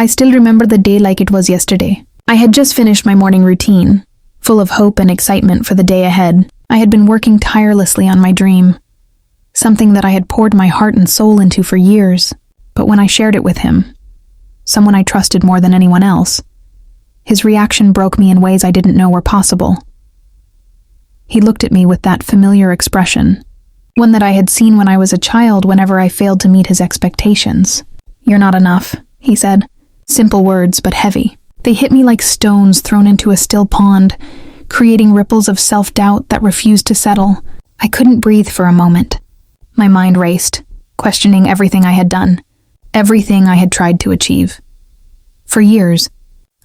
I still remember the day like it was yesterday. I had just finished my morning routine, full of hope and excitement for the day ahead. I had been working tirelessly on my dream, something that I had poured my heart and soul into for years. But when I shared it with him, someone I trusted more than anyone else, his reaction broke me in ways I didn't know were possible. He looked at me with that familiar expression, one that I had seen when I was a child whenever I failed to meet his expectations. "You're not enough," he said. Simple words, but heavy. They hit me like stones thrown into a still pond, creating ripples of self-doubt that refused to settle. I couldn't breathe for a moment. My mind raced, questioning everything I had done, everything I had tried to achieve. For years,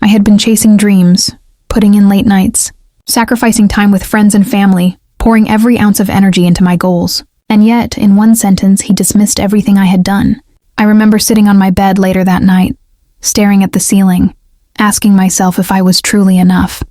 I had been chasing dreams, putting in late nights, sacrificing time with friends and family, pouring every ounce of energy into my goals. And yet, in one sentence, he dismissed everything I had done. I remember sitting on my bed later that night, staring at the ceiling, asking myself if I was truly enough.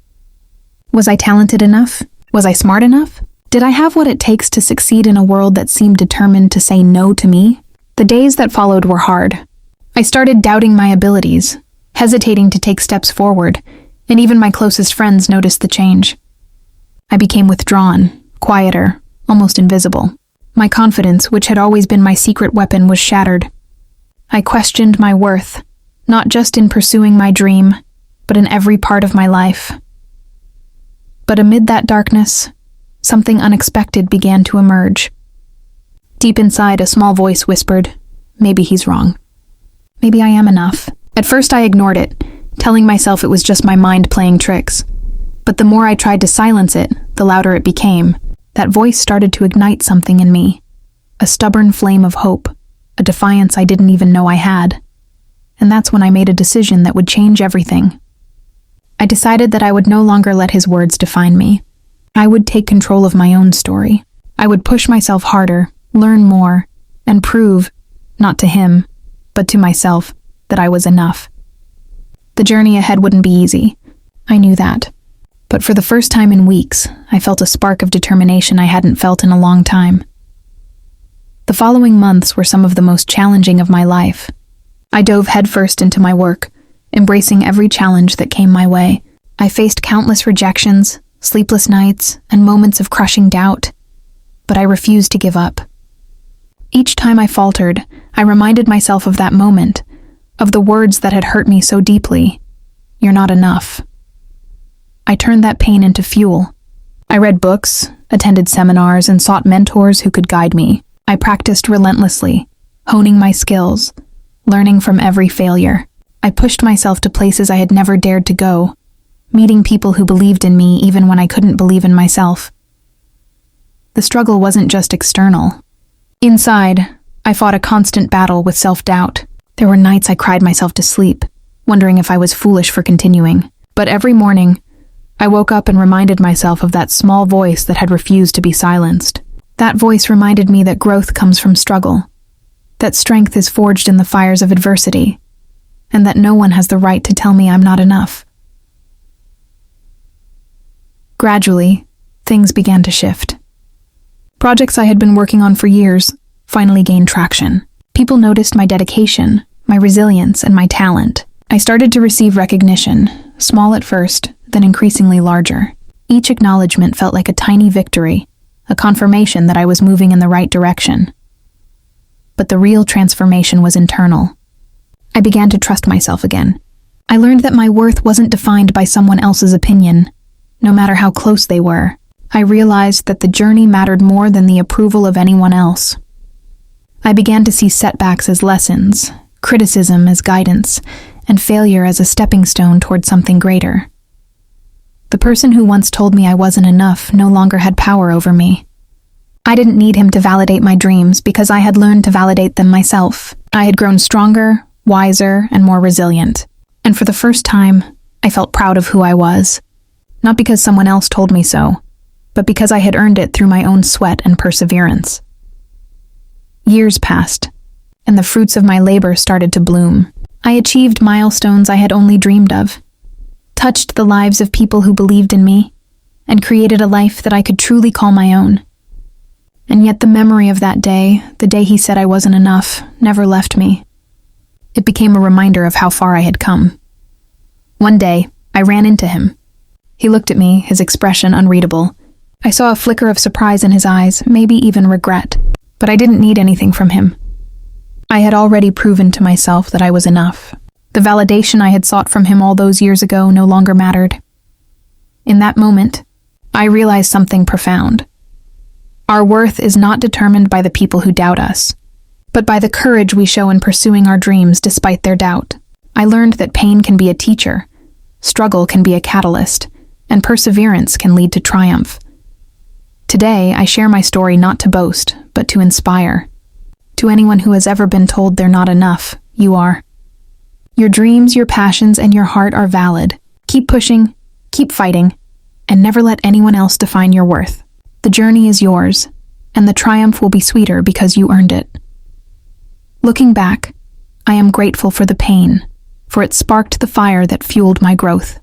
Was I talented enough? Was I smart enough? Did I have what it takes to succeed in a world that seemed determined to say no to me? The days that followed were hard. I started doubting my abilities, hesitating to take steps forward, and even my closest friends noticed the change. I became withdrawn, quieter, almost invisible. My confidence, which had always been my secret weapon, was shattered. I questioned my worth, not just in pursuing my dream, but in every part of my life. But amid that darkness, something unexpected began to emerge. Deep inside, a small voice whispered, "Maybe he's wrong. Maybe I am enough." At first I ignored it, telling myself it was just my mind playing tricks. But the more I tried to silence it, the louder it became. That voice started to ignite something in me, a stubborn flame of hope, a defiance I didn't even know I had. And that's when I made a decision that would change everything. I decided that I would no longer let his words define me. I would take control of my own story. I would push myself harder, learn more, and prove, not to him, but to myself, that I was enough. The journey ahead wouldn't be easy. I knew that. But for the first time in weeks, I felt a spark of determination I hadn't felt in a long time. The following months were some of the most challenging of my life. I dove headfirst into my work, embracing every challenge that came my way. I faced countless rejections, sleepless nights, and moments of crushing doubt, but I refused to give up. Each time I faltered, I reminded myself of that moment, of the words that had hurt me so deeply. "You're not enough." I turned that pain into fuel. I read books, attended seminars, and sought mentors who could guide me. I practiced relentlessly, honing my skills, learning from every failure. I pushed myself to places I had never dared to go, meeting people who believed in me even when I couldn't believe in myself. The struggle wasn't just external. Inside, I fought a constant battle with self-doubt. There were nights I cried myself to sleep, wondering if I was foolish for continuing. But every morning, I woke up and reminded myself of that small voice that had refused to be silenced. That voice reminded me that growth comes from struggle, that strength is forged in the fires of adversity, and that no one has the right to tell me I'm not enough. Gradually, things began to shift. Projects I had been working on for years finally gained traction. People noticed my dedication, my resilience, and my talent. I started to receive recognition, small at first, then increasingly larger. Each acknowledgement felt like a tiny victory, a confirmation that I was moving in the right direction. But the real transformation was internal. I began to trust myself again. I learned that my worth wasn't defined by someone else's opinion, no matter how close they were. I realized that the journey mattered more than the approval of anyone else. I began to see setbacks as lessons, criticism as guidance, and failure as a stepping stone toward something greater. The person who once told me I wasn't enough no longer had power over me. I didn't need him to validate my dreams because I had learned to validate them myself. I had grown stronger, wiser, and more resilient. And for the first time, I felt proud of who I was. Not because someone else told me so, but because I had earned it through my own sweat and perseverance. Years passed, and the fruits of my labor started to bloom. I achieved milestones I had only dreamed of, touched the lives of people who believed in me, and created a life that I could truly call my own. And yet the memory of that day, the day he said I wasn't enough, never left me. It became a reminder of how far I had come. One day, I ran into him. He looked at me, his expression unreadable. I saw a flicker of surprise in his eyes, maybe even regret, but I didn't need anything from him. I had already proven to myself that I was enough. The validation I had sought from him all those years ago no longer mattered. In that moment, I realized something profound. Our worth is not determined by the people who doubt us, but by the courage we show in pursuing our dreams despite their doubt. I learned that pain can be a teacher, struggle can be a catalyst, and perseverance can lead to triumph. Today, I share my story not to boast, but to inspire. To anyone who has ever been told they're not enough, you are. Your dreams, your passions, and your heart are valid. Keep pushing, keep fighting, and never let anyone else define your worth. The journey is yours, and the triumph will be sweeter because you earned it. Looking back, I am grateful for the pain, for it sparked the fire that fueled my growth.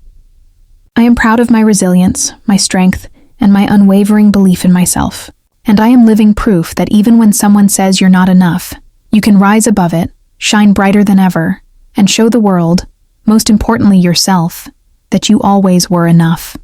I am proud of my resilience, my strength, and my unwavering belief in myself. And I am living proof that even when someone says you're not enough, you can rise above it, shine brighter than ever, and show the world, most importantly yourself, that you always were enough.